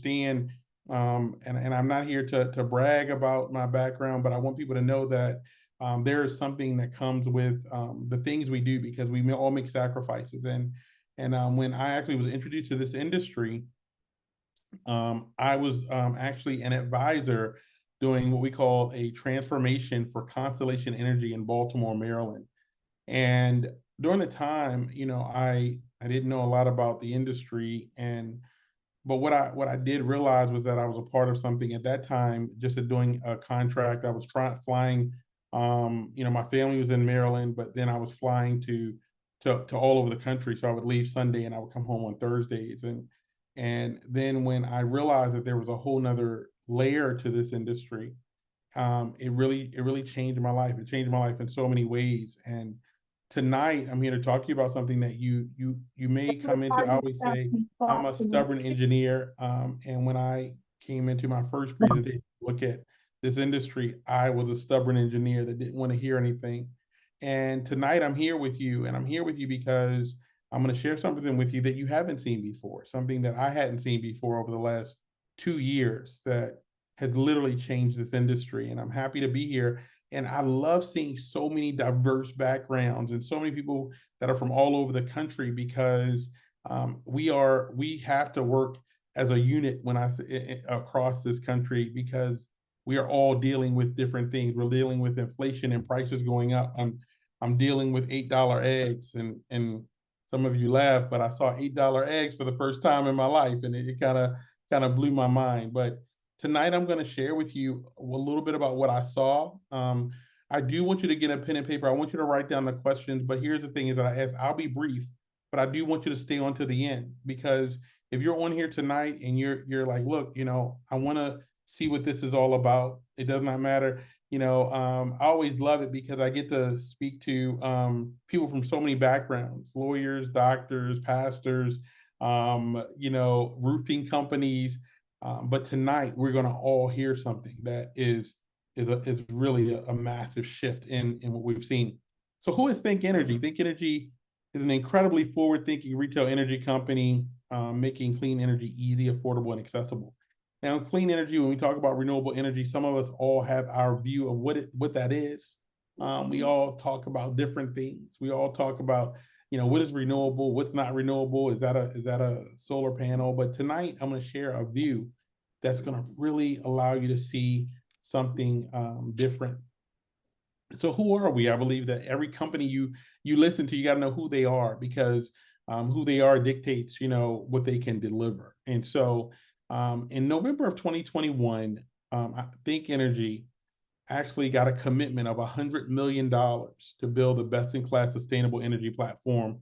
understand, and I'm not here to brag about my background, but I want people to know that there is something that comes with the things we do because we all make sacrifices. And when I actually was introduced to this industry, I was actually an advisor doing what we call a transformation for Constellation Energy in Baltimore, Maryland. And during the time, I didn't know a lot about the industry, and but what I did realize was that I was a part of something at that time, just doing a contract. I was flying. My family was in Maryland, but then I was flying to all over the country. So I would leave Sunday and I would come home on Thursdays. And then when I realized that there was a whole nother layer to this industry, it really changed my life. It changed my life in so many ways. And tonight I'm here to talk to you about something that you may come into. I always say I'm a stubborn engineer. And when I came into my first presentation, look at this industry, I was a stubborn engineer that didn't want to hear anything. And tonight I'm here with you, and I'm here with you because I'm going to share something with you that you haven't seen before, something that I hadn't seen before over the last 2 years that has literally changed this industry. And I'm happy to be here. And I love seeing so many diverse backgrounds and so many people that are from all over the country because we have to work as a unit when I say across this country because we are all dealing with different things. We're dealing with inflation and prices going up. I'm dealing with $8 eggs, and some of you laugh, but I saw $8 eggs for the first time in my life, and it kind of blew my mind. But tonight I'm going to share with you a little bit about what I saw. I do want you to get a pen and paper. I want you to write down the questions, but here's the thing is that I'll be brief, but I do want you to stay on to the end because if you're on here tonight and you're like, look, I want to see what this is all about. It does not matter. I always love it because I get to speak to people from so many backgrounds, lawyers, doctors, pastors, roofing companies. But tonight we're going to all hear something that is really a massive shift in what we've seen. So who is Think Energy? Think Energy is an incredibly forward-thinking retail energy company making clean energy easy, affordable, and accessible. Now, clean energy, when we talk about renewable energy, some of us all have our view of what that is. We all talk about different things. We all talk about, what is renewable, what's not renewable. Is that a solar panel? But tonight, I'm going to share a view that's going to really allow you to see something different. So who are we? I believe that every company you listen to, you got to know who they are because who they are dictates, what they can deliver. And so in November of 2021, I Think Energy actually got a commitment of $100 million to build a best-in-class sustainable energy platform.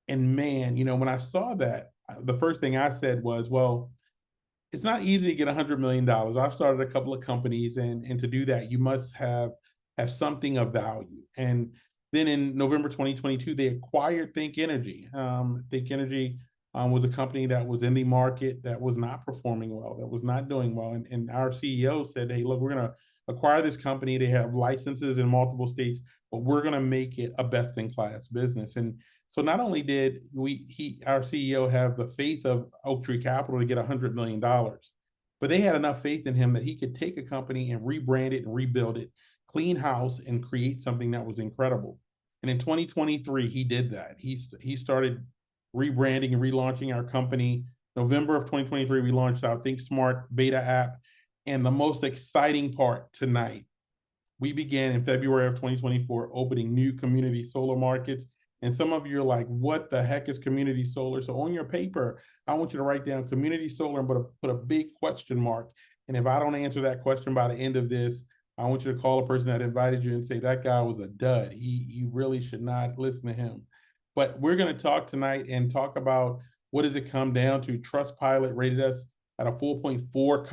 And man, when I saw that, the first thing I said was, well, it's not easy to get $100 million. I've started a couple of companies, and to do that, you must have something of value. And then in November 2022, they acquired Think Energy. Think Energy was a company that was in the market that was not performing well, that was not doing well. And our CEO said, hey, look, we're going to acquire this company. They have licenses in multiple states, but we're going to make it a best-in-class business. And so not only did our CEO have the faith of Oak Tree Capital to get $100 million, but they had enough faith in him that he could take a company and rebrand it and rebuild it, clean house, and create something that was incredible. And in 2023, he did that. He started rebranding and relaunching our company. November of 2023, we launched our Think Smart beta app. And the most exciting part tonight, we began in February of 2024 opening new community solar markets. And some of you are like, what the heck is community solar? So on your paper, I want you to write down community solar and put a big question mark. And if I don't answer that question by the end of this, I want you to call a person that invited you and say, that guy was a dud. You really should not listen to him. But we're going to talk tonight and talk about what does it come down to. Trustpilot rated us at a 4.4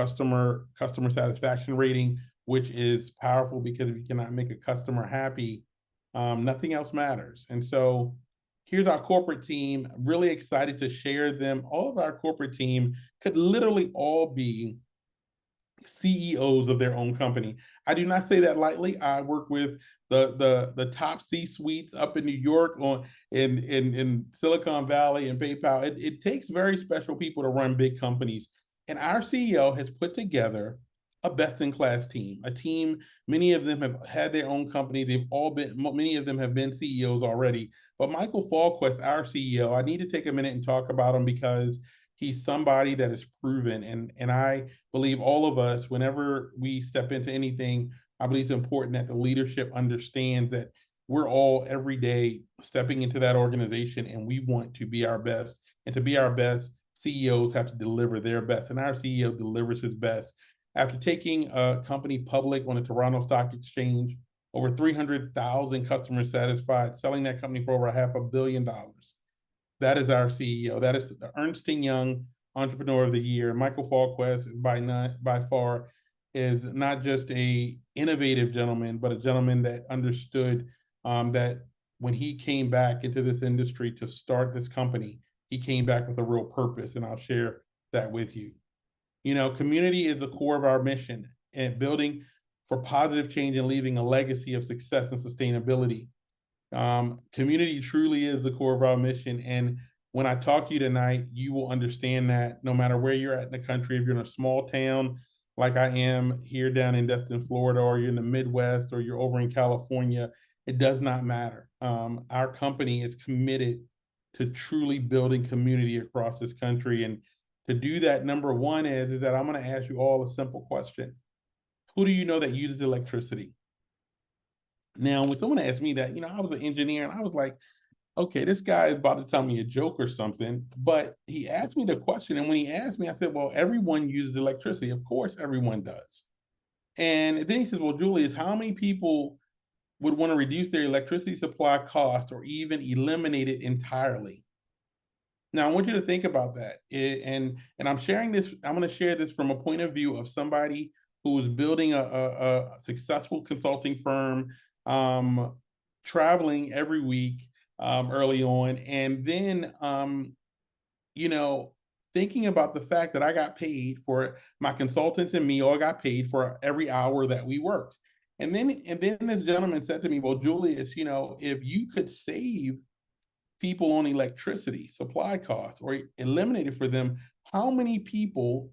customer satisfaction rating, which is powerful because if you cannot make a customer happy, nothing else matters. And so here's our corporate team. Really excited to share them. All of our corporate team could literally all be CEOs of their own company. I do not say that lightly. I work with the top C-suites up in New York, in Silicon Valley and PayPal. It takes very special people to run big companies. And our CEO has put together a best-in-class team, a team. Many of them have had their own company. They've all been, many of them have been CEOs already. But Michael Falquist, our CEO, I need to take a minute and talk about him because he's somebody that is proven. And I believe all of us, whenever we step into anything, I believe it's important that the leadership understands that we're all every day stepping into that organization and we want to be our best. And to be our best, CEOs have to deliver their best. And our CEO delivers his best. After taking a company public on the Toronto Stock Exchange, over 300,000 customers satisfied, selling that company for over $500 million. That is our CEO. That is the Ernst & Young Entrepreneur of the Year. Michael Falquist, by far, is not just a innovative gentleman, but a gentleman that understood that when he came back into this industry to start this company, he came back with a real purpose, and I'll share that with you. You know, community is the core of our mission, and building for positive change and leaving a legacy of success and sustainability. Community truly is the core of our mission. And when I talk to you tonight, you will understand that no matter where you're at in the country, if you're in a small town like I am here down in Destin, Florida, or you're in the Midwest, or you're over in California, it does not matter. Our company is committed to truly building community across this country. And to do that, number one is that I'm going to ask you all a simple question. Who do you know that uses electricity? Now, when someone asked me that, you know, I was an engineer and I was like, okay, this guy is about to tell me a joke or something. But he asked me the question. And when he asked me, I said, well, everyone uses electricity. Of course, everyone does. And then he says, well, Julius, how many people would want to reduce their electricity supply cost or even eliminate it entirely? Now, I want you to think about that. And I'm sharing this, I'm going to share this from a point of view of somebody who is building a successful consulting firm, traveling every week early on. And then, you know, thinking about the fact that I got paid for my consultants and me all got paid for every hour that we worked. And then this gentleman said to me, well, Julius, you know, if you could save people on electricity supply costs or eliminate it for them, how many people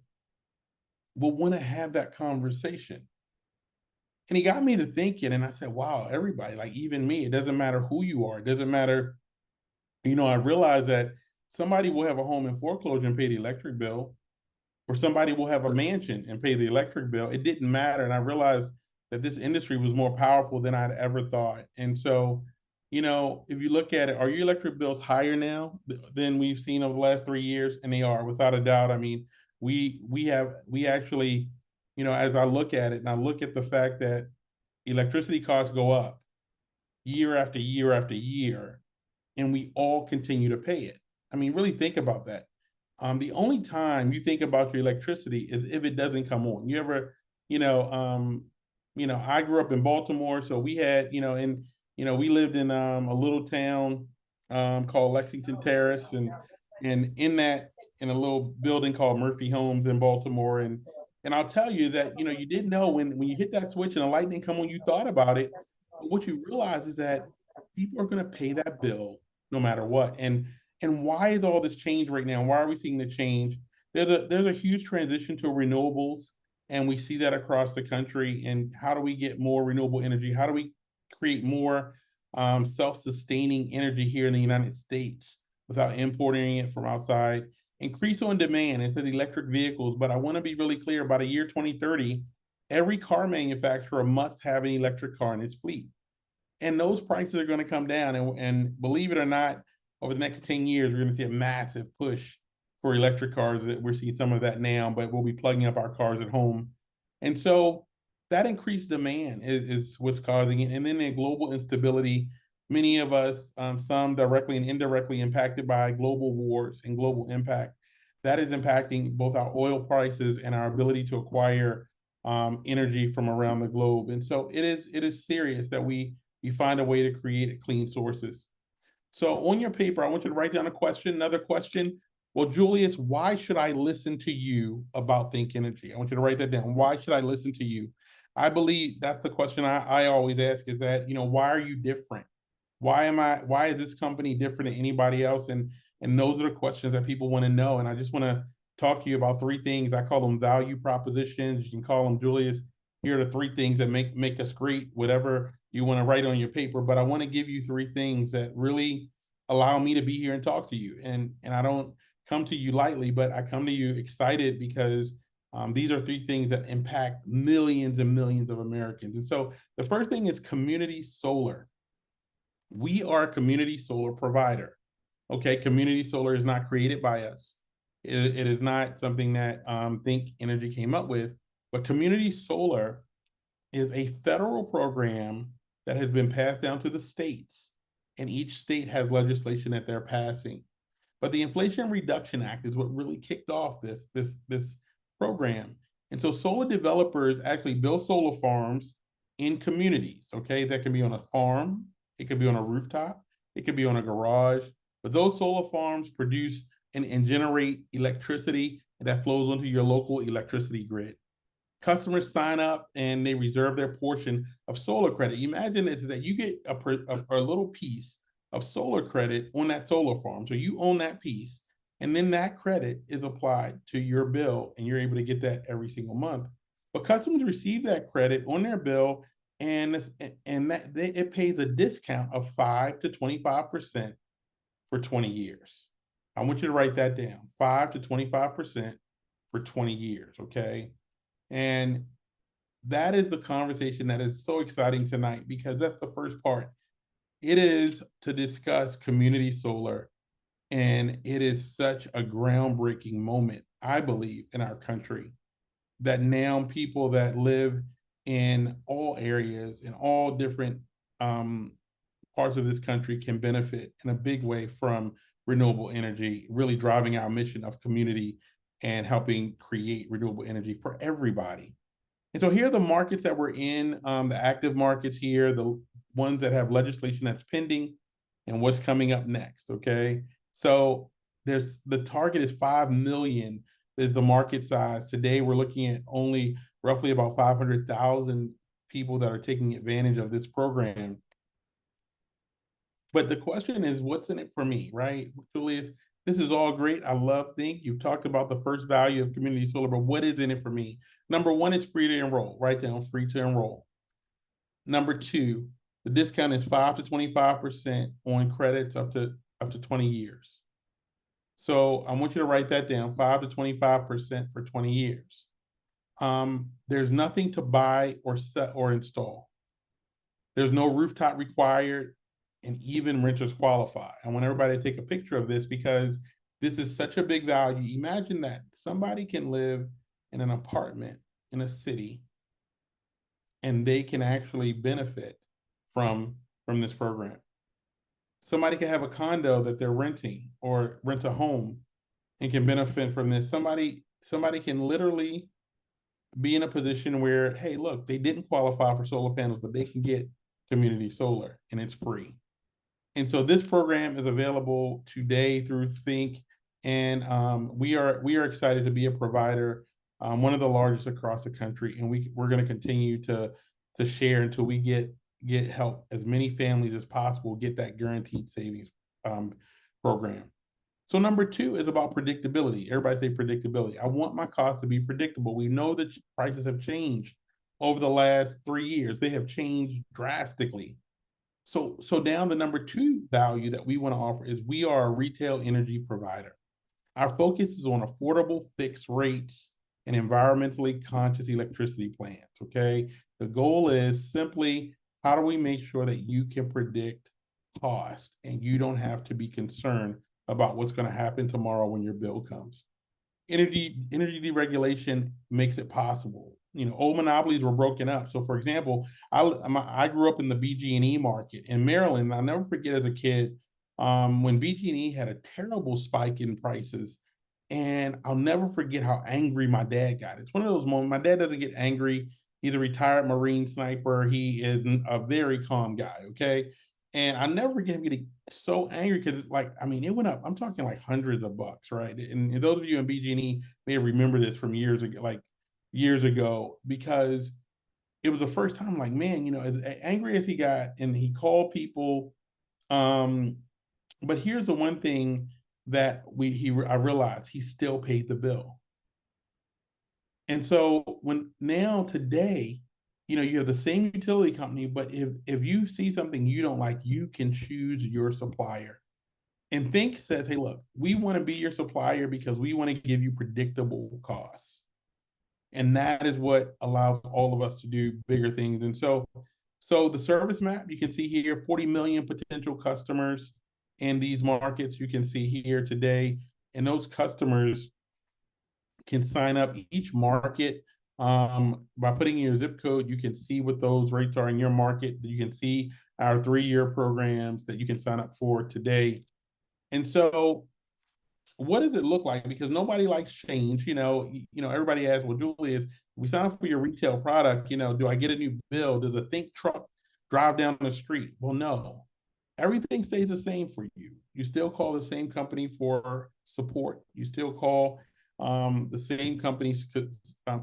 will want to have that conversation? And he got me to thinking, and I said, wow, everybody, like even me, it doesn't matter who you are. It doesn't matter. You know, I realized that somebody will have a home in foreclosure and pay the electric bill, or somebody will have a mansion and pay the electric bill. It didn't matter. And I realized that this industry was more powerful than I'd ever thought. And so, you know, if you look at it, are your electric bills higher now than we've seen over the last 3 years? And they are, without a doubt. I mean, we actually, you know, as I look at it and I look at the fact that electricity costs go up year after year after year, and we all continue to pay it. I mean, really think about that. The only time you think about your electricity is if it doesn't come on. You ever, I grew up in Baltimore, so we had, we lived in a little town called Lexington Terrace, and in a little building called Murphy Homes in Baltimore, and I'll tell you that you didn't know when you hit that switch and the light didn't come on, you thought about it. But what you realize is that people are going to pay that bill no matter what. And why is all this change right now? Why are we seeing the change? There's a huge transition to renewables, and we see that across the country. And how do we get more renewable energy? How do we create more self-sustaining energy here in the United States without importing it from outside? Increase on demand. It says electric vehicles, but I want to be really clear. By the year 2030, every car manufacturer must have an electric car in its fleet. And those prices are going to come down. And believe it or not, over the next 10 years, we're going to see a massive push for electric cars. We're seeing some of that now, but we'll be plugging up our cars at home. And so that increased demand is what's causing it. And then the global instability, many of us, some directly and indirectly impacted by global wars and global impact. That is impacting both our oil prices and our ability to acquire energy from around the globe. And so it is serious that we find a way to create clean sources. So on your paper, I want you to write down a question, another question. Well, Julius, why should I listen to you about Think Energy? I want you to write that down. Why should I listen to you? I believe that's the question I always ask, is that, why are you different? Why is this company different than anybody else? And those are the questions that people want to know. And I just want to talk to you about three things. I call them value propositions. You can call them, Julius, here are the three things that make us great, whatever you want to write on your paper. But I want to give you three things that really allow me to be here and talk to you. And I don't come to you lightly, but I come to you excited because these are three things that impact millions and millions of Americans. And so the first thing is community solar. We are a community solar provider. Okay, community solar is not created by us. It is not something that Think Energy came up with, but community solar is a federal program that has been passed down to the states, and each state has legislation that they're passing. But the Inflation Reduction Act is what really kicked off this program. And so solar developers actually build solar farms in communities, okay? That can be on a farm, it could be on a rooftop, it could be on a garage, but those solar farms produce and generate electricity that flows onto your local electricity grid. Customers sign up and they reserve their portion of solar credit. Imagine this is that you get a little piece of solar credit on that solar farm. So you own that piece, and then that credit is applied to your bill, and you're able to get that every single month. But customers receive that credit on their bill, and it pays a discount of 5 to 25% for 20 years. I want you to write that down, 5 to 25% for 20 years, okay? And that is the conversation that is so exciting tonight, because that's the first part. It is to discuss community solar, and it is such a groundbreaking moment, I believe, in our country, that now people that live in all areas, in all different parts of this country, can benefit in a big way from renewable energy, really driving our mission of community and helping create renewable energy for everybody. And so here are the markets that we're in, the active markets here, the ones that have legislation that's pending, and what's coming up next, okay? So the target is 5 million is the market size. Today, we're looking at only roughly about 500,000 people that are taking advantage of this program. But the question is, what's in it for me, right? Julius, this is all great. I love Think. You've talked about the first value of community solar, but what is in it for me? Number one, it's free to enroll. Write down free to enroll. Number two, the discount is 5 to 25% on credits up to 20 years. So I want you to write that down, 5 to 25% for 20 years. There's nothing to buy or set or install. There's no rooftop required, and even renters qualify. I want everybody to take a picture of this, because this is such a big value. Imagine that somebody can live in an apartment in a city, and they can actually benefit from this program. Somebody can have a condo that they're renting, or rent a home, and can benefit from this. Somebody can literally be in a position where, hey, look, they didn't qualify for solar panels, but they can get community solar, and it's free. And so this program is available today through Think, and we are excited to be a provider, one of the largest across the country, and we're going to continue to share until we get help as many families as possible get that guaranteed savings program. So number two is about predictability. Everybody say predictability. I want my costs to be predictable. We know that prices have changed over the last 3 years. They have changed drastically. So down the number two value that we want to offer is we are a retail energy provider. Our focus is on affordable fixed rates and environmentally conscious electricity plans, okay? The goal is simply, how do we make sure that you can predict cost and you don't have to be concerned about what's going to happen tomorrow when your bill comes? Energy deregulation makes it possible. You know, old monopolies were broken up. So, for example, I grew up in the BG&E market in Maryland. I'll never forget as a kid when BG&E had a terrible spike in prices, and I'll never forget how angry my dad got. It's one of those moments. My dad doesn't get angry. He's a retired Marine sniper. He is a very calm guy. Okay. And I never forget him getting so angry, because, like, I mean, it went up. I'm talking like hundreds of bucks, right? And those of you in BG&E may remember this from years ago, because it was the first time, like, man, you know, as angry as he got, and he called people. But here's the one thing that I realized he still paid the bill. And so today, you have the same utility company, but if you see something you don't like, you can choose your supplier. And Think says, hey, look, we want to be your supplier because we want to give you predictable costs. And that is what allows all of us to do bigger things. And so the service map, you can see here 40 million potential customers in these markets. You can see here today, and those customers can sign up each market by putting in your zip code. You can see what those rates are in your market. You can see our 3-year programs that you can sign up for today. And so what does it look like? Because nobody likes change. Everybody asks, well, Julius, we sign up for your retail product, do I get a new bill? Does a Think truck drive down the street? Well, no. Everything stays the same for you. You still call the same company for support. You still call the same company's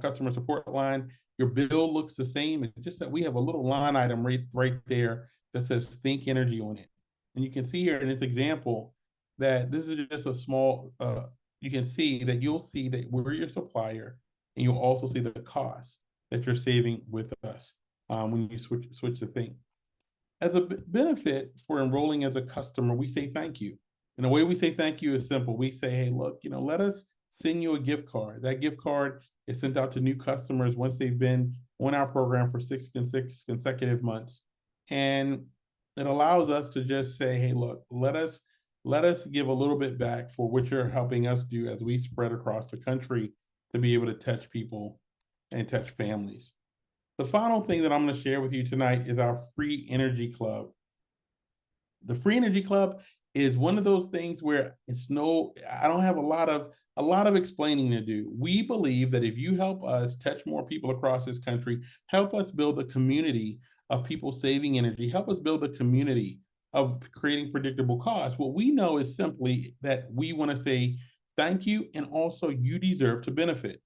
customer support line. Your bill looks the same. It's just that we have a little line item right there that says Think Energy on it. And you can see here in this example that this is just a small, you can see that you'll see that we're your supplier, and you'll also see the cost that you're saving with us when you switch to Think. As a benefit for enrolling as a customer, we say thank you. And the way we say thank you is simple. We say, hey, look, let us send you a gift card. That gift card is sent out to new customers once they've been on our program for 6 consecutive months. And it allows us to just say, hey, look, let us give a little bit back for what you're helping us do as we spread across the country to be able to touch people and touch families. The final thing that I'm going to share with you tonight is our Free Energy Club. The Free Energy Club is one of those things where I don't have a lot of explaining to do. We believe that if you help us touch more people across this country, help us build a community of people saving energy, help us build a community of creating predictable costs, what we know is simply that we want to say thank you, and also you deserve to benefit.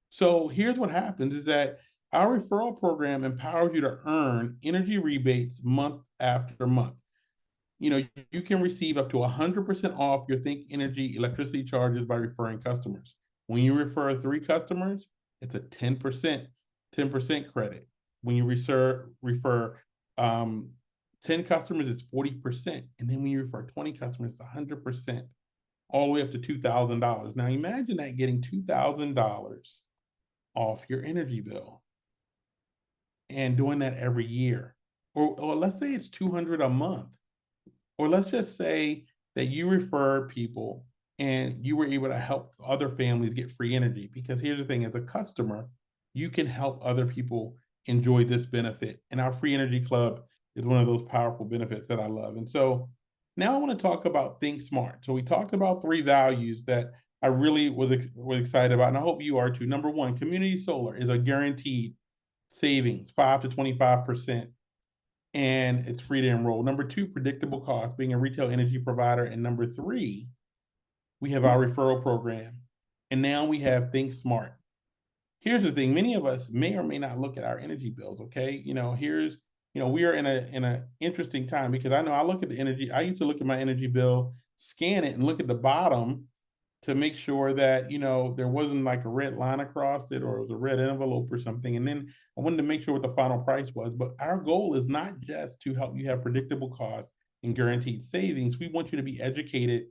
So here's what happens is that our referral program empowers you to earn energy rebates month after month. You can receive up to 100% off your Think Energy electricity charges by referring customers. When you refer 3 customers, it's a 10% credit. When you refer 10 customers, it's 40%. And then when you refer 20 customers, it's 100%, all the way up to $2,000. Now imagine that, getting $2,000 off your energy bill and doing that every year. Or let's say it's $200 a month. Or let's just say that you refer people and you were able to help other families get free energy. Because here's the thing, as a customer, you can help other people enjoy this benefit. And our Free Energy Club is one of those powerful benefits that I love. And so now I want to talk about Think Smart. So we talked about 3 values that I really was excited about, and I hope you are too. Number 1, community solar is a guaranteed savings, 5 to 25%, and it's free to enroll. Number 2, predictable costs, being a retail energy provider. And number 3, we have our referral program. And now we have Think Smart. Here's the thing, many of us may or may not look at our energy bills, okay? We are in an interesting time, because I know I look at the energy. I used to look at my energy bill, scan it, and look at the bottom to make sure that, there wasn't like a red line across it, or it was a red envelope or something. And then I wanted to make sure what the final price was. But our goal is not just to help you have predictable costs and guaranteed savings. We want you to be educated.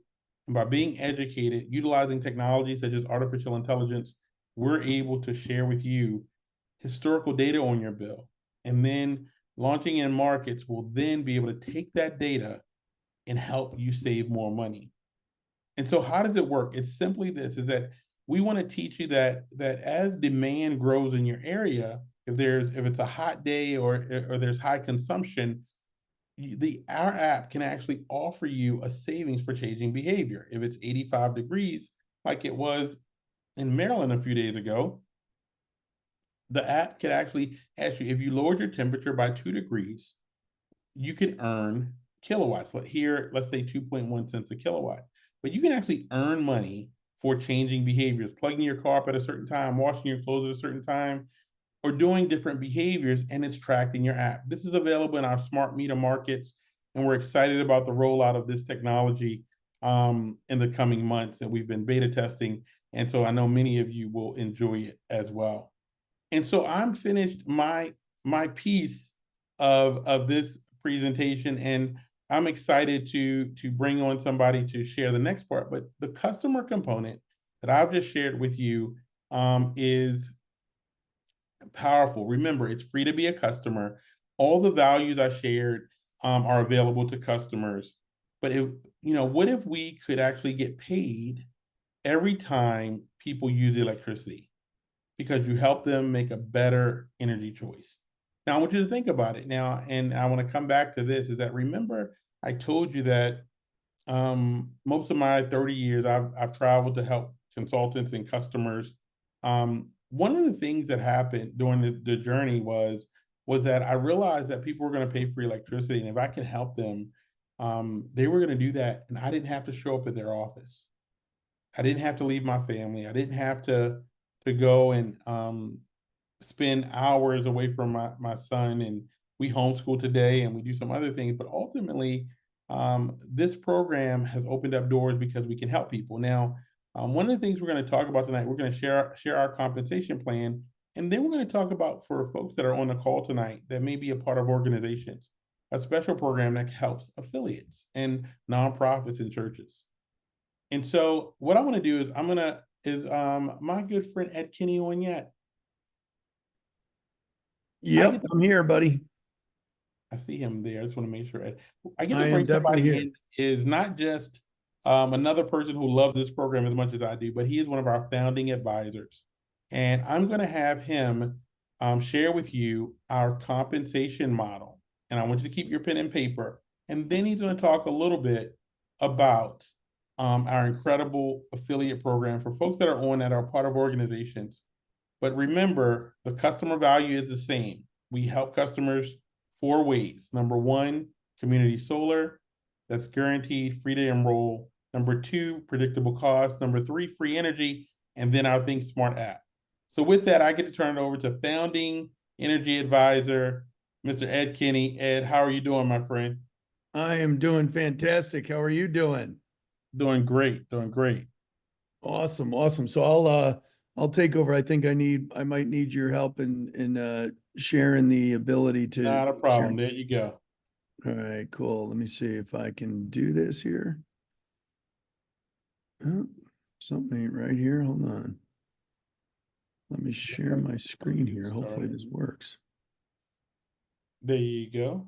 And by being educated, utilizing technology such as artificial intelligence, we're able to share with you historical data on your bill. And then launching in markets will then be able to take that data and help you save more money. And so how does it work? It's simply this, is that we want to teach you that as demand grows in your area, if it's a hot day or there's high consumption, our app can actually offer you a savings for changing behavior. If it's 85 degrees, like it was in Maryland a few days ago, the app can actually ask you, if you lowered your temperature by 2 degrees, you can earn kilowatts. Here, let's say 2.1 cents a kilowatt. But you can actually earn money for changing behaviors, plugging your car up at a certain time, washing your clothes at a certain time, or doing different behaviors, and it's tracked in your app. This is available in our smart meter markets, and we're excited about the rollout of this technology in the coming months, and we've been beta testing. And so I know many of you will enjoy it as well. And so I'm finished my piece of this presentation, and I'm excited to bring on somebody to share the next part. But the customer component that I've just shared with you is powerful. Remember, it's free to be a customer. All the values I shared are available to customers. But what if we could actually get paid every time people use electricity? Because you help them make a better energy choice. Now, I want you to think about it now, and I want to come back to this, is that remember, I told you that most of my 30 years, I've traveled to help consultants and customers. One of the things that happened during the journey was that I realized that people were going to pay for electricity, and if I could help them, they were going to do that, and I didn't have to show up at their office. I didn't have to leave my family. I didn't have to go and spend hours away from my son. And we homeschool today and we do some other things. But ultimately, this program has opened up doors because we can help people. Now, one of the things we're going to talk about tonight, we're going to share our compensation plan. And then we're going to talk about, for folks that are on the call tonight that may be a part of organizations, a special program that helps affiliates and nonprofits and churches. And so what I want to do is my good friend Ed Kinney on yet? Yep, I'm here, buddy. I see him there. I just want to make sure. I get I to am bring definitely somebody here. in is not just another person who loves this program as much as I do, but he is one of our founding advisors. And I'm going to have him share with you our compensation model. And I want you to keep your pen and paper. And then he's going to talk a little bit about our incredible affiliate program for folks that are on that are part of organizations. But remember, the customer value is the same. We help customers 4 ways. Number one, community solar. That's guaranteed, free to enroll. Number two, predictable cost. Number three, free energy. And then our Think Smart app. So with that, I get to turn it over to founding energy advisor, Mr. Ed Kinney. Ed, how are you doing, my friend? I am doing fantastic. How are you doing? Doing great, doing great. Awesome, awesome. So I'll take over. I think I might need your help in sharing the ability to Not a share. problem. There you go. All right, cool. Let me see if I can do this here. Oh, something ain't right here. Hold on. Let me share my screen here. Hopefully this works. There you go.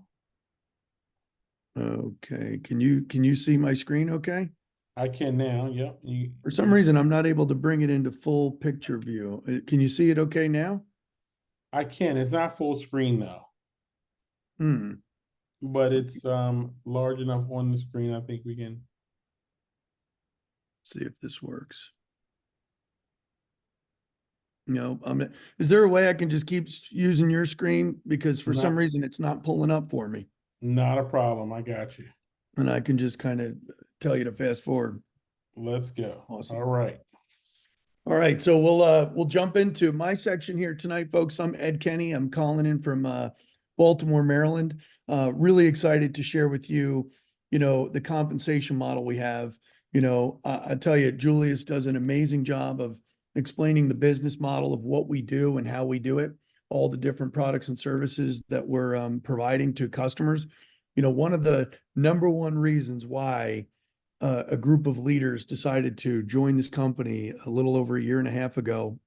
Okay. Can you see my screen okay? I can now. Yep. For some reason, I'm not able to bring it into full picture view. Can you see it okay now? I can. It's not full screen though, but it's large enough on the screen. I think we can. See if this works. No, is there a way I can just keep using your screen? Because for some reason it's not pulling up for me. Not a problem. I got you. And I can just kind of tell you to fast forward. Let's go. Awesome. All right. All right. So we'll jump into my section here tonight, folks. I'm Ed Kinney. I'm calling in from Baltimore, Maryland. Really excited to share with you, the compensation model we have. I tell you, Julius does an amazing job of explaining the business model of what we do and how we do it, all the different products and services that we're providing to customers. One of the number one reasons why a group of leaders decided to join this company a little over a year and a half ago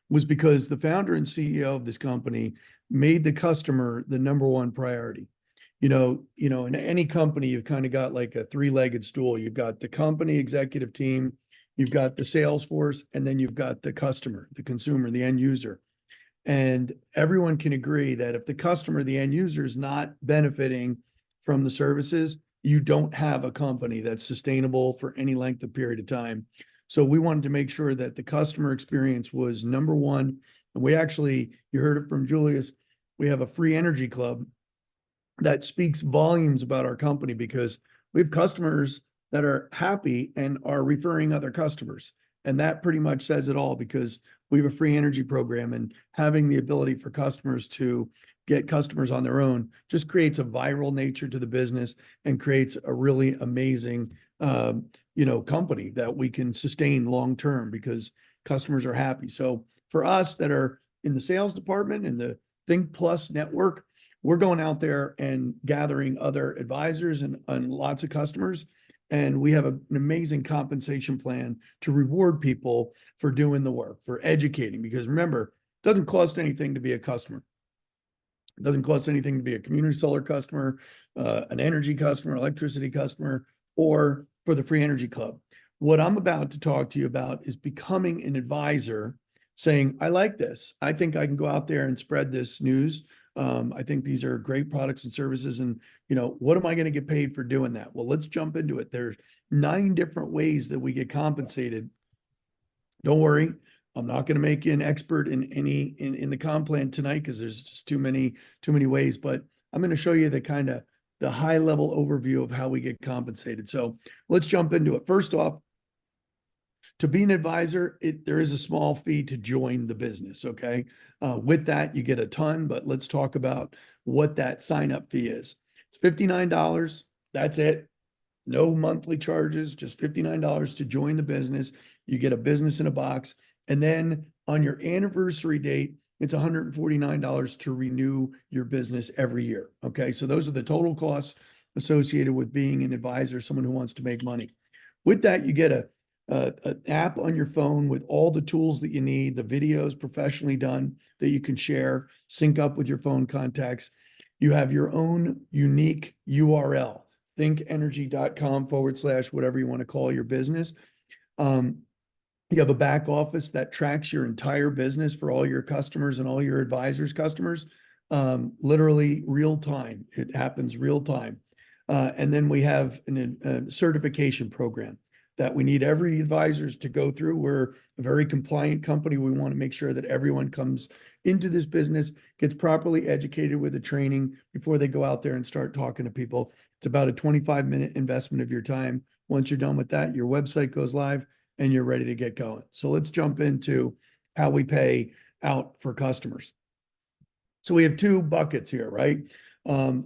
was because the founder and CEO of this company made the customer the number one priority. In any company, you've kind of got like a three-legged stool. You've got the company executive team, you've got the sales force, and then you've got the customer, the consumer, the end user. And everyone can agree that if the customer, the end user, is not benefiting from the services, you don't have a company that's sustainable for any length of period of time. So we wanted to make sure that the customer experience was number one. And we actually, you heard it from Julius, we have a free energy club that speaks volumes about our company because we have customers that are happy and are referring other customers. And that pretty much says it all because we have a free energy program, and having the ability for customers to get customers on their own just creates a viral nature to the business and creates a really amazing company that we can sustain long term because customers are happy. So for us that are in the sales department in the Think Plus network, we're going out there and gathering other advisors and lots of customers. And we have an amazing compensation plan to reward people for doing the work, for educating. Because remember, it doesn't cost anything to be a customer. It doesn't cost anything to be a community solar customer, an energy customer, electricity customer, or for the Free Energy Club. What I'm about to talk to you about is becoming an advisor, saying, I like this. I think I can go out there and spread this news. I think these are great products and services. And, what am I going to get paid for doing that? Well, let's jump into it. There's 9 different ways that we get compensated. Don't worry. I'm not going to make you an expert in the comp plan tonight because there's just too many ways, but I'm going to show you the high level overview of how we get compensated. So let's jump into it. First off, to be an advisor, there is a small fee to join the business. Okay. With that, you get a ton, but let's talk about what that sign up fee is. It's $59. That's it. No monthly charges, just $59 to join the business. You get a business in a box. And then on your anniversary date, it's $149 to renew your business every year. Okay. So those are the total costs associated with being an advisor, someone who wants to make money. With that, you get an app on your phone with all the tools that you need, the videos professionally done that you can share, sync up with your phone contacts. You have your own unique URL, thinkenergy.com/ whatever you want to call your business. You have a back office that tracks your entire business for all your customers and all your advisors' customers, literally real time. It happens real time. And then we have a certification program that we need every advisors to go through. We're a very compliant company. We want to make sure that everyone comes into this business, gets properly educated with the training before they go out there and start talking to people. It's about a 25-minute investment of your time. Once you're done with that, your website goes live and you're ready to get going. So let's jump into how we pay out for customers. So we have 2 buckets here, right?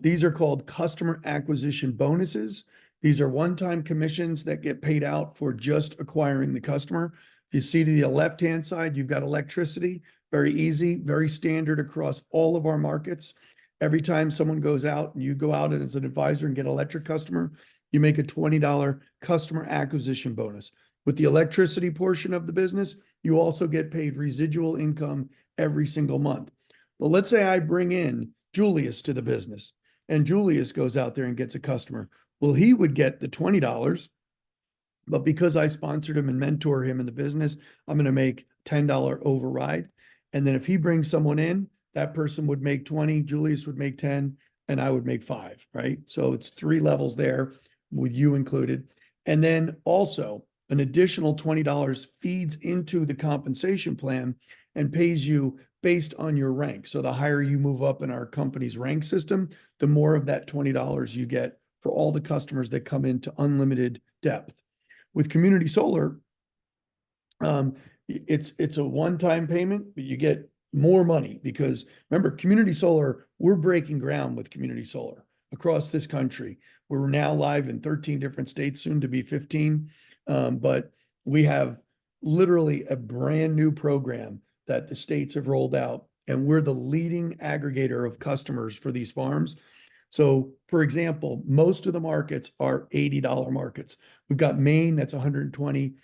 These are called customer acquisition bonuses. These are one-time commissions that get paid out for just acquiring the customer. If you see to the left-hand side, you've got electricity, very easy, very standard across all of our markets. Every time someone goes out and you go out as an advisor and get an electric customer, you make a $20 customer acquisition bonus. With the electricity portion of the business, you also get paid residual income every single month. But let's say I bring in Julius to the business and Julius goes out there and gets a customer. Well, he would get the $20, but because I sponsored him and mentor him in the business, I'm going to make $10 override. And then if he brings someone in, that person would make 20, Julius would make 10, and I would make 5, right? So it's 3 levels there with you included. And then also an additional $20 feeds into the compensation plan and pays you based on your rank. So the higher you move up in our company's rank system, the more of that $20 you get for all the customers that come into unlimited depth. With community solar, it's a one-time payment, but you get more money because remember, community solar, we're breaking ground with community solar across this country. We're now live in 13 different states, soon to be 15. But we have literally a brand new program that the states have rolled out, and we're the leading aggregator of customers for these farms. So for example, most of the markets are $80 markets. We've got Maine, that's 120.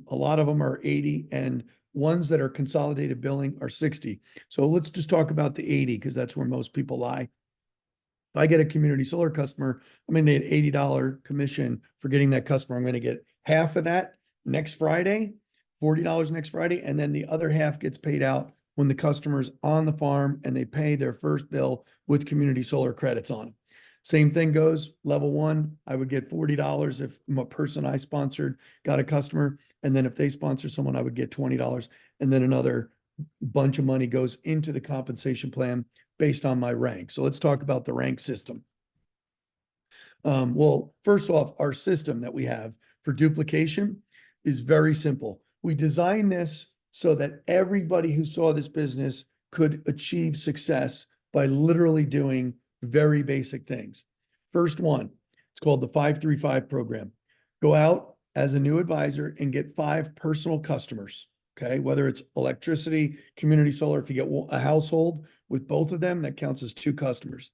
A lot of them are 80, and ones that are consolidated billing are 60. So let's just talk about the 80 because that's where most people lie. If I get a community solar customer, I'm going to get $80 commission for getting that customer. I'm going to get half of that next Friday, $40 next Friday, and then the other half gets paid out when the customer's on the farm and they pay their first bill with community solar credits on. Same thing goes, level 1, I would get $40 if a person I sponsored got a customer. And then if they sponsor someone, I would get $20. And then another bunch of money goes into the compensation plan based on my rank. So let's talk about the rank system. Well, first off, our system that we have for duplication is very simple. We designed this so that everybody who saw this business could achieve success by literally doing very basic things. First one, it's called the 5-3-5 program. Go out as a new advisor and get 5 personal customers. Okay. Whether it's electricity, community solar, if you get a household with both of them, that counts as 2 customers.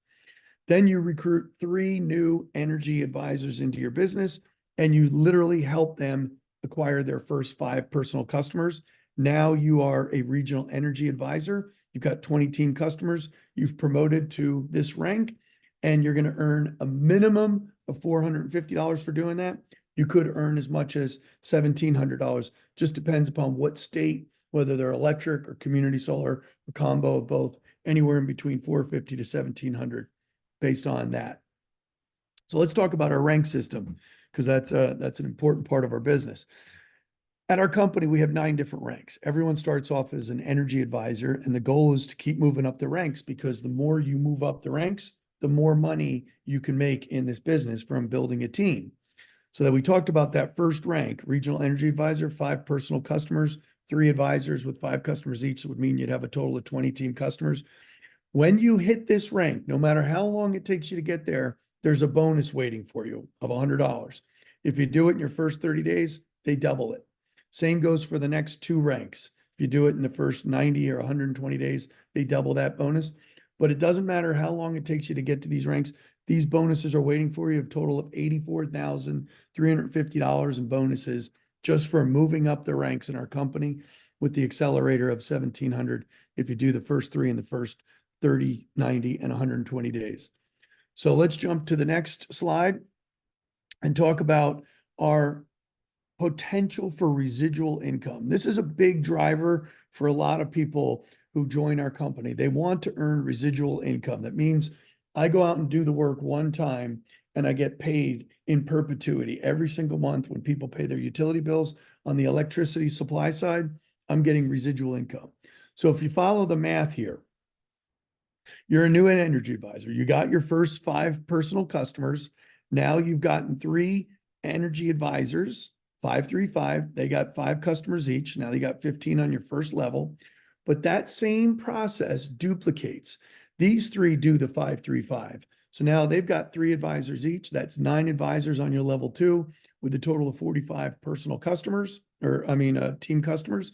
Then you recruit 3 new energy advisors into your business and you literally help them acquire their first 5 personal customers. Now you are a regional energy advisor. You've got 20 team customers. You've promoted to this rank and you're going to earn a minimum of $450 for doing that. You could earn as much as $1,700. Just depends upon what state, whether they're electric or community solar or combo of both, anywhere in between $450 to $1,700 based on that. So let's talk about our rank system because that's an important part of our business. At our company, we have 9 different ranks. Everyone starts off as an energy advisor, and the goal is to keep moving up the ranks because the more you move up the ranks, the more money you can make in this business from building a team. So that we talked about that first rank, regional energy advisor, 5 personal customers, 3 advisors with 5 customers each would mean you'd have a total of 20 team customers. When you hit this rank, no matter how long it takes you to get there, there's a bonus waiting for you of $100. If you do it in your first 30 days, they double it. Same goes for the next 2 ranks. If you do it in the first 90 or 120 days, they double that bonus. But it doesn't matter how long it takes you to get to these ranks. These bonuses are waiting for you, a total of $84,350 in bonuses just for moving up the ranks in our company with the accelerator of $1,700 if you do the first 3 in the first 30, 90, and 120 days. So let's jump to the next slide and talk about our potential for residual income. This is a big driver for a lot of people who join our company. They want to earn residual income. That means I go out and do the work one time and I get paid in perpetuity every single month when people pay their utility bills. On the electricity supply side, I'm getting residual income. So if you follow the math here, you're a new energy advisor. You got your first 5 personal customers. Now you've gotten 3 energy advisors, 535. They got 5 customers each. Now you got 15 on your first level. But that same process duplicates. These 3 do the 535. So now they've got 3 advisors each. That's 9 advisors on your level 2 with a total of 45 personal customers, team customers.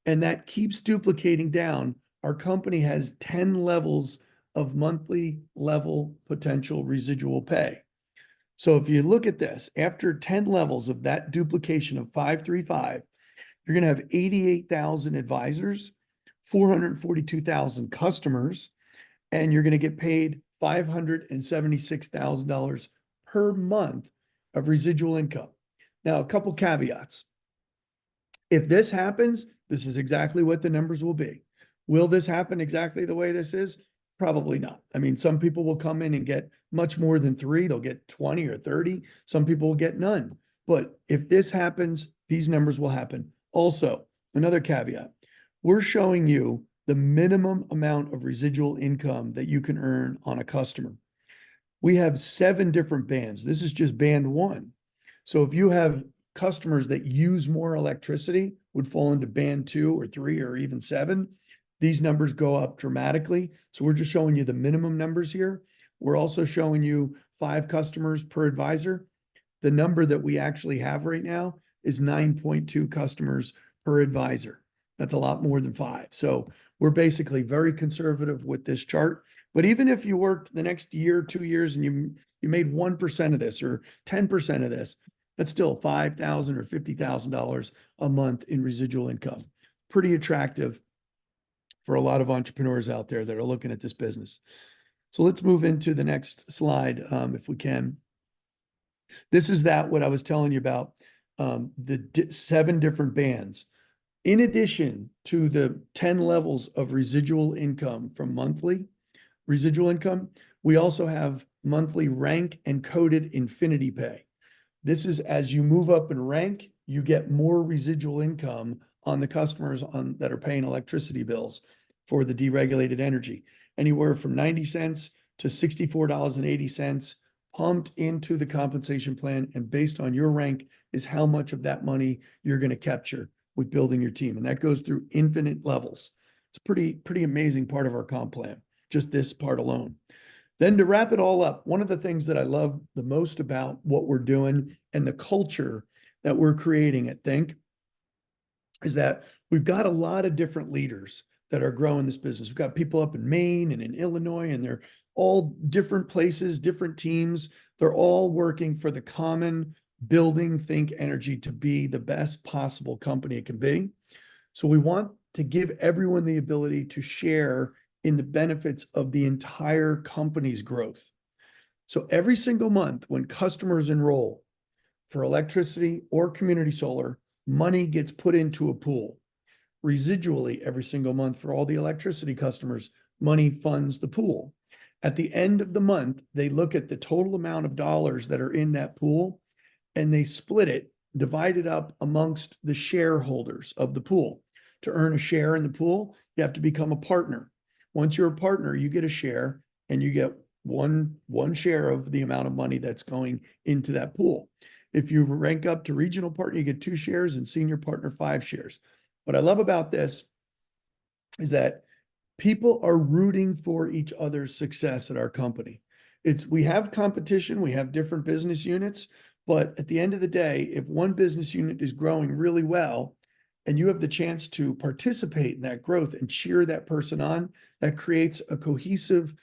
And that keeps duplicating down. Our company has 10 levels of monthly level potential residual pay. So if you look at this, after 10 levels of that duplication of 535, you're going to have 88,000 advisors, 442,000 customers, and you're going to get paid $576,000 per month of residual income. Now, a couple caveats. If this happens, this is exactly what the numbers will be. Will this happen exactly the way this is? Probably not. I mean, some people will come in and get much more than 3. They'll get 20 or 30. Some people will get none. But if this happens, these numbers will happen. Also, another caveat, we're showing you the minimum amount of residual income that you can earn on a customer. We have 7 different bands. This is just band 1. So if you have customers that use more electricity, would fall into band 2 or 3 or even 7. These numbers go up dramatically. So we're just showing you the minimum numbers here. We're also showing you 5 customers per advisor. The number that we actually have right now is 9.2 customers per advisor. That's a lot more than 5. So we're basically very conservative with this chart. But even if you worked the next year, 2 years, and you made 1% of this or 10% of this, that's still $5,000 or $50,000 a month in residual income. Pretty attractive for a lot of entrepreneurs out there that are looking at this business. So let's move into the next slide, if we can. This is what I was telling you about, the 7 different bands. In addition to the 10 levels of residual income from monthly residual income, we also have monthly rank and coded infinity pay. This is as you move up in rank, you get more residual income on the customers that are paying electricity bills for the deregulated energy, anywhere from 90 cents to $64.80 pumped into the compensation plan. And based on your rank is how much of that money you're going to capture with building your team. And that goes through infinite levels. It's a pretty amazing part of our comp plan, just this part alone. Then to wrap it all up, one of the things that I love the most about what we're doing and the culture that we're creating at Think is that we've got a lot of different leaders that are growing this business. We've got people up in Maine and in Illinois, and they're all different places, different teams. They're all working for the common building Think Energy to be the best possible company it can be. So we want to give everyone the ability to share in the benefits of the entire company's growth. So every single month when customers enroll for electricity or community solar, money gets put into a pool. Residually, every single month for all the electricity customers, money funds the pool. At the end of the month, they look at the total amount of dollars that are in that pool and they split it, divide it up amongst the shareholders of the pool. To earn a share in the pool, you have to become a partner. Once you're a partner, you get a share and you get one share of the amount of money that's going into that pool. If you rank up to regional partner, you get 2 shares, and senior partner 5 shares. What I love about this is that people are rooting for each other's success at our company. We have competition, we have different business units, but at the end of the day, if one business unit is growing really well and you have the chance to participate in that growth and cheer that person on, that creates a cohesive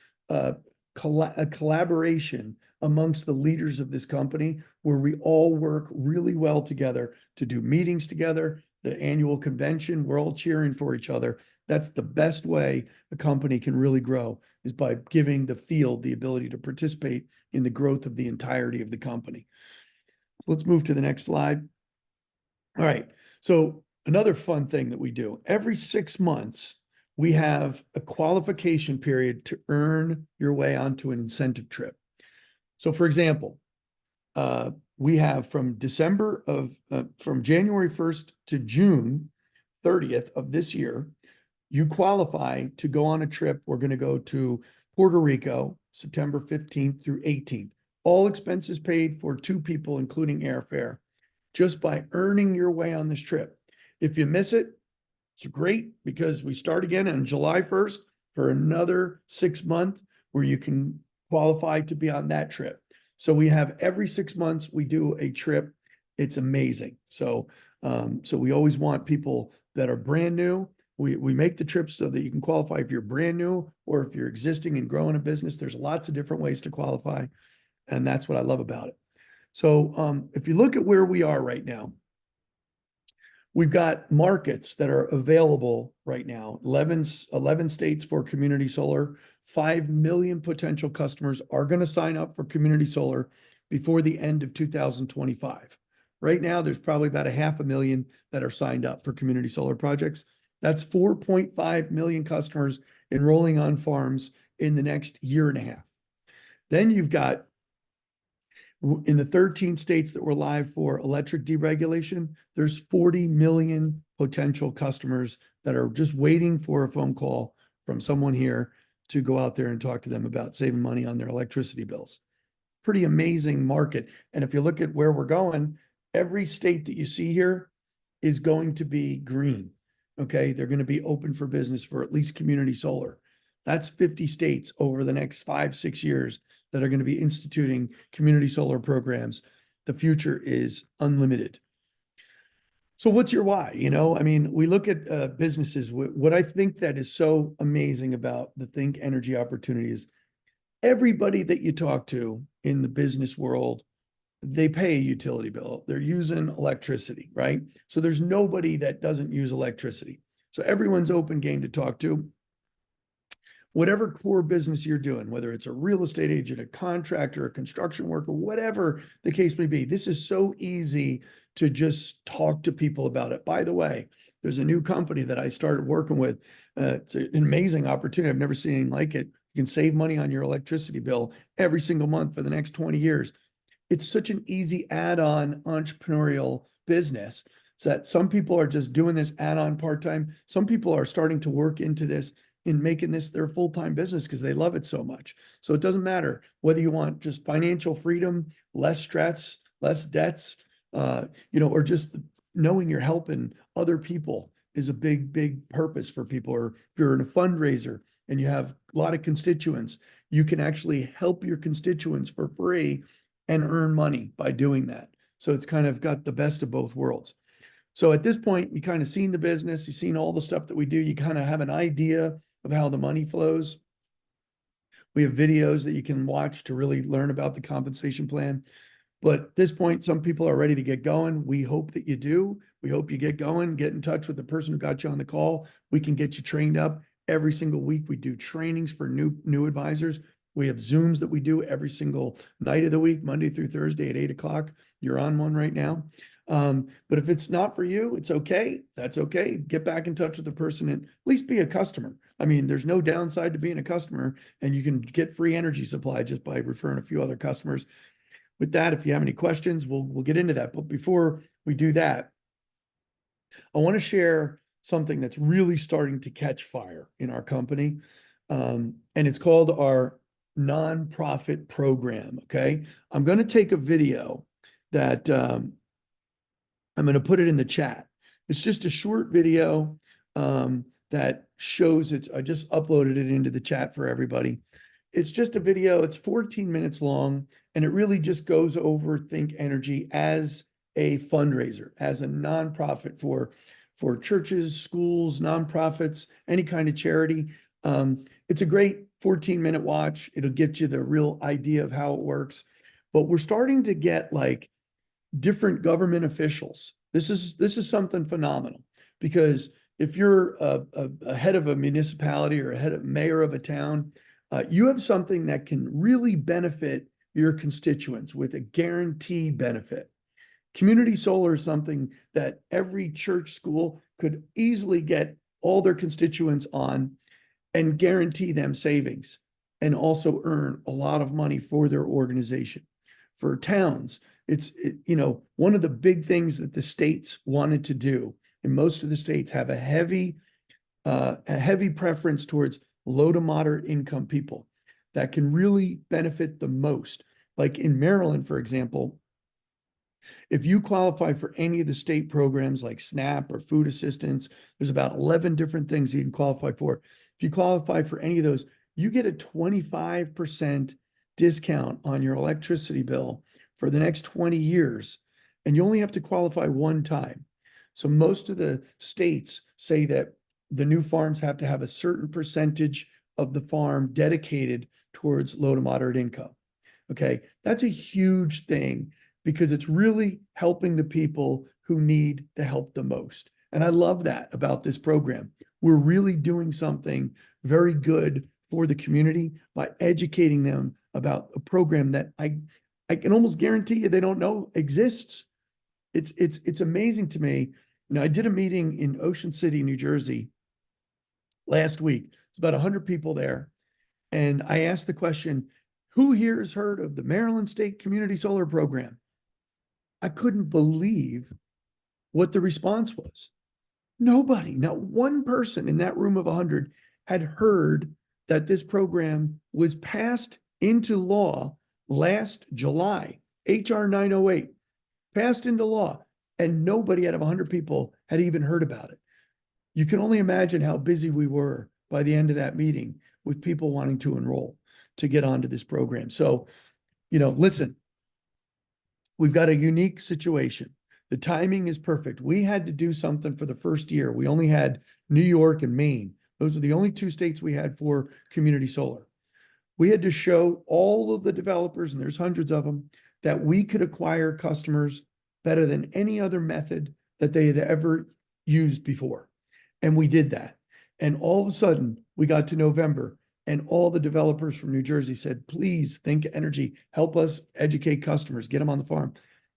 collaboration amongst the leaders of this company where we all work really well together to do meetings together, the annual convention, we're all cheering for each other. That's the best way a company can really grow, is by giving the field the ability to participate in the growth of the entirety of the company. So let's move to the next slide. All right. So another fun thing that we do, every 6 months, we have a qualification period to earn your way onto an incentive trip. So for example, we have from January 1st to June 30th of this year, you qualify to go on a trip. We're going to go to Puerto Rico, September 15th through 18th. All expenses paid for 2 people, including airfare, just by earning your way on this trip. If you miss it, it's great, because we start again on July 1st for another 6 months where you can qualify to be on that trip. So we have every 6 months, we do a trip. It's amazing. So we always want people that are brand new. We make the trips so that you can qualify if you're brand new or if you're existing and growing a business. There's lots of different ways to qualify, and that's what I love about it. So if you look at where we are right now, we've got markets that are available right now, 11 states for community solar. 5 million potential customers are going to sign up for community solar before the end of 2025. Right now, there's probably about 500,000 that are signed up for community solar projects. That's 4.5 million customers enrolling on farms in the next year and a half. Then you've got, in the 13 states that were live for electric deregulation, there's 40 million potential customers that are just waiting for a phone call from someone here to go out there and talk to them about saving money on their electricity bills. Pretty amazing market. And if you look at where we're going, every state that you see here is going to be green. Okay, they're going to be open for business for at least community solar. That's 50 states over the next 5-6 years that are going to be instituting community solar programs. The future is unlimited. So what's your why? I mean, we look at businesses. What I think that is so amazing about the Think Energy opportunity is everybody that you talk to in the business world, they pay a utility bill. They're using electricity, right? So there's nobody that doesn't use electricity. So everyone's open game to talk to. Whatever core business you're doing, whether it's a real estate agent, a contractor, a construction worker, whatever the case may be, this is so easy to just talk to people about it. By the way, there's a new company that I started working with. It's an amazing opportunity. I've never seen anything like it. You can save money on your electricity bill every single month for the next 20 years. It's such an easy add-on entrepreneurial business, so that some people are just doing this add-on part-time. Some people are starting to work into this and making this their full-time business because they love it so much. So it doesn't matter whether you want just financial freedom, less stress, less debts, or just knowing you're helping other people is a big, big purpose for people. Or if you're in a fundraiser, and you have a lot of constituents, you can actually help your constituents for free and earn money by doing that. So it's kind of got the best of both worlds. So at this point, you kind of seen the business, you've seen all the stuff that we do, you kind of have an idea of how the money flows. We have videos that you can watch to really learn about the compensation plan. But at this point, some people are ready to get going. We hope that you do. We hope you get going, get in touch with the person who got you on the call. We can get you trained up every single week. We do trainings for new advisors. We have Zooms that we do every single night of the week, Monday through Thursday at 8 o'clock. You're on one right now. But if it's not for you, it's okay. That's okay. Get back in touch with the person and at least be a customer. I mean, there's no downside to being a customer, and you can get free energy supply just by referring a few other customers. With that, if you have any questions, we'll get into that. But before we do that, I want to share something that's really starting to catch fire in our company. And it's called our nonprofit program. Okay. I'm going to take a video that I'm going to put it in the chat. It's just a short video that shows it. I just uploaded it into the chat for everybody. It's just a video. It's 14 minutes long, and it really just goes over Think Energy as a fundraiser, as a nonprofit for churches, schools, nonprofits, any kind of charity. It's a great 14-minute watch. It'll get you the real idea of how it works. But we're starting to get like different government officials. This is something phenomenal, because if you're a head of a municipality or a head of mayor of a town, you have something that can really benefit your constituents with a guaranteed benefit. Community solar is something that every church, school could easily get all their constituents on and guarantee them savings, and also earn a lot of money for their organization. For towns, one of the big things that the states wanted to do, and most of the states have a heavy preference towards low to moderate income people that can really benefit the most. Like in Maryland, for example, if you qualify for any of the state programs like SNAP or food assistance, there's about 11 different things you can qualify for. If you qualify for any of those, you get a 25% discount on your electricity bill for the next 20 years, and you only have to qualify one time. So most of the states say that the new farms have to have a certain percentage of the farm dedicated towards low to moderate income. Okay, that's a huge thing, because it's really helping the people who need the help the most. And I love that about this program. We're really doing something very good for the community by educating them about a program that I can almost guarantee you they don't know exists. It's amazing to me. I did a meeting in Ocean City, New Jersey last week. It's about 100 people there. And I asked the question, who here has heard of the Maryland State Community Solar Program? I couldn't believe what the response was. Nobody, not one person in that room of 100 had heard that this program was passed into law last July. HR 908 passed into law, and nobody out of 100 people had even heard about it. You can only imagine how busy we were by the end of that meeting with people wanting to enroll to get onto this program. So, listen, we've got a unique situation. The timing is perfect. We had to do something for the first year. We only had New York and Maine. Those are the only two states we had for community solar. We had to show all of the developers, and there's hundreds of them, that we could acquire customers better than any other method that they had ever used before. And we did that. And all of a sudden, we got to November, and all the developers from New Jersey said, please, Think Energy, help us educate customers, get them on the farm.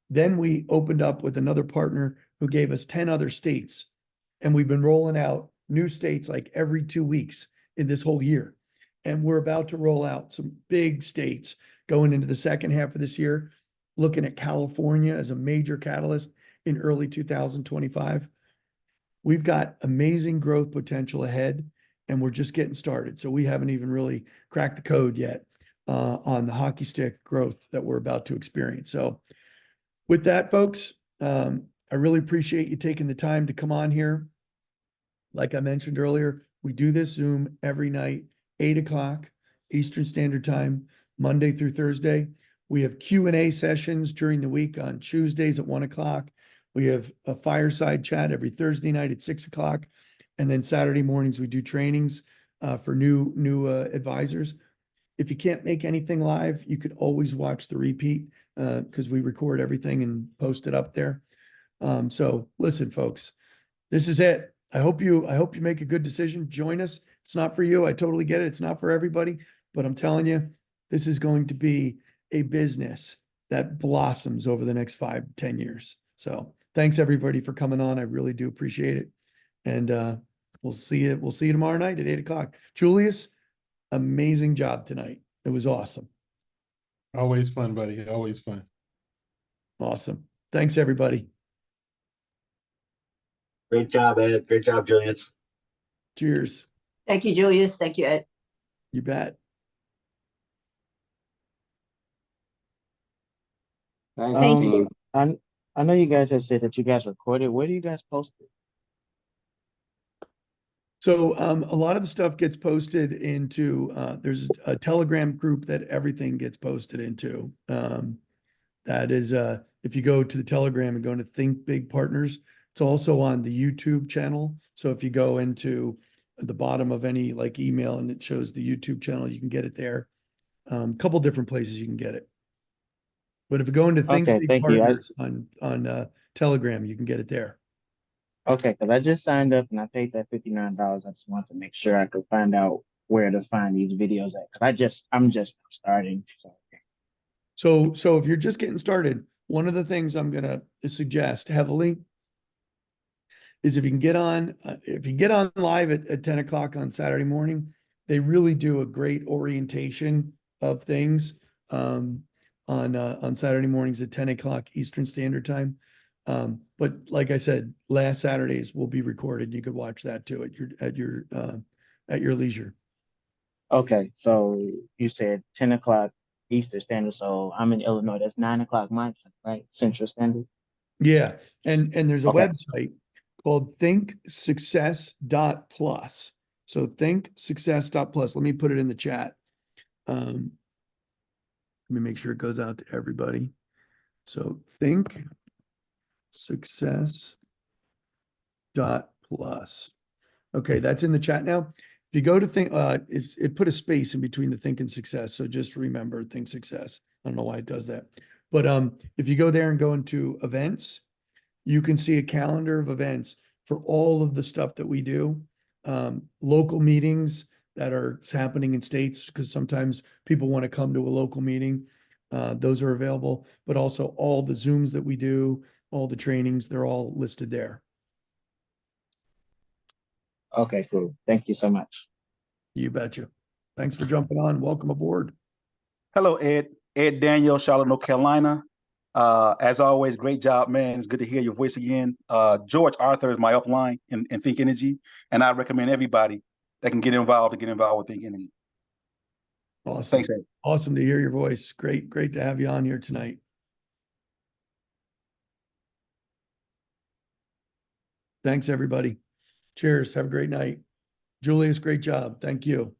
Then we opened up with another partner who gave us 10 other states. And we've been rolling out new states like every 2 weeks in this whole year. And we're about to roll out some big states going into the second half of this year, looking at California as a major catalyst in early 2025. We've got amazing growth potential ahead, and we're just getting started. So we haven't even really cracked the code yet on the hockey stick growth that we're about to experience. So with that, folks, I really appreciate you taking the time to come on here. Like I mentioned earlier, we do this Zoom every night 8 o'clock Eastern Standard Time, Monday through Thursday. We have Q&A sessions during the week on Tuesdays at 1 o'clock. We have a fireside chat every Thursday night at 6 o'clock. And then Saturday mornings, we do trainings for new advisors. If you can't make anything live, you could always watch the repeat because we record everything and post it up there. So listen, folks, this is it. I hope you make a good decision. Join us. It's not for you. I totally get it. It's not for everybody, but I'm telling you, this is going to be a business that blossoms over the next 5 to 10 years. So thanks everybody for coming on. I really do appreciate it. And we'll see you tomorrow night at 8 o'clock. Julius, amazing job tonight. It was awesome. Always fun, buddy. Always fun. Awesome. Thanks, everybody. Great job, Ed. Great job, Julius. Cheers. Thank you, Julius. Thank you, Ed. You bet. Thanks, Thank team. I know you guys have said that you guys recorded. Where do you guys post it? So a lot of the stuff gets posted into, there's a Telegram group that everything gets posted into. That is, if you go to the Telegram and go into Think Big Partners, it's also on the YouTube channel. So if you go into the bottom of any like email and it shows the YouTube channel, you can get it there. A couple different places you can get it. But if you go into Think Okay, Big thank you. Partners on Telegram, you can get it there. Okay, because I just signed up and I paid that $59. I just want to make sure I could find out where to find these videos at. Because I'm just starting. So if you're just getting started, one of the things I'm gonna suggest heavily is if you get on live at 10 o'clock on Saturday morning, they really do a great orientation of things on Saturday mornings at 10 o'clock Eastern Standard Time. But like I said, last Saturdays will be recorded. You could watch that too at your leisure. Okay, so you said 10 o'clock Eastern Standard. So I'm in Illinois. That's 9 o'clock my time, right? Central Standard. Yeah. And there's a Okay. website called thinksuccess.plus. So thinksuccess.plus. Let me put it in the chat. Let me make sure it goes out to everybody. So thinksuccess.plus. Okay, that's in the chat now. If you go to think, it put a space in between the think and success. So just remember think success. I don't know why it does that. But if you go there and go into events, you can see a calendar of events for all of the stuff that we do. Local meetings that are happening in states, because sometimes people want to come to a local meeting. Those are available, but also all the Zooms that we do, all the trainings, they're all listed there. Okay, cool. Thank you so much. You betcha. Thanks for jumping on. Welcome aboard. Hello, Ed. Ed Daniel, Charlotte, North Carolina. As always, great job, man. It's good to hear your voice again. George Arthur is my upline in Think Energy, and I recommend everybody that can get involved to get involved with Think Energy. Awesome. Thanks, Ed. Awesome to hear your voice. Great to have you on here tonight. Thanks, everybody. Cheers. Have a great night. Julius, great job. Thank you.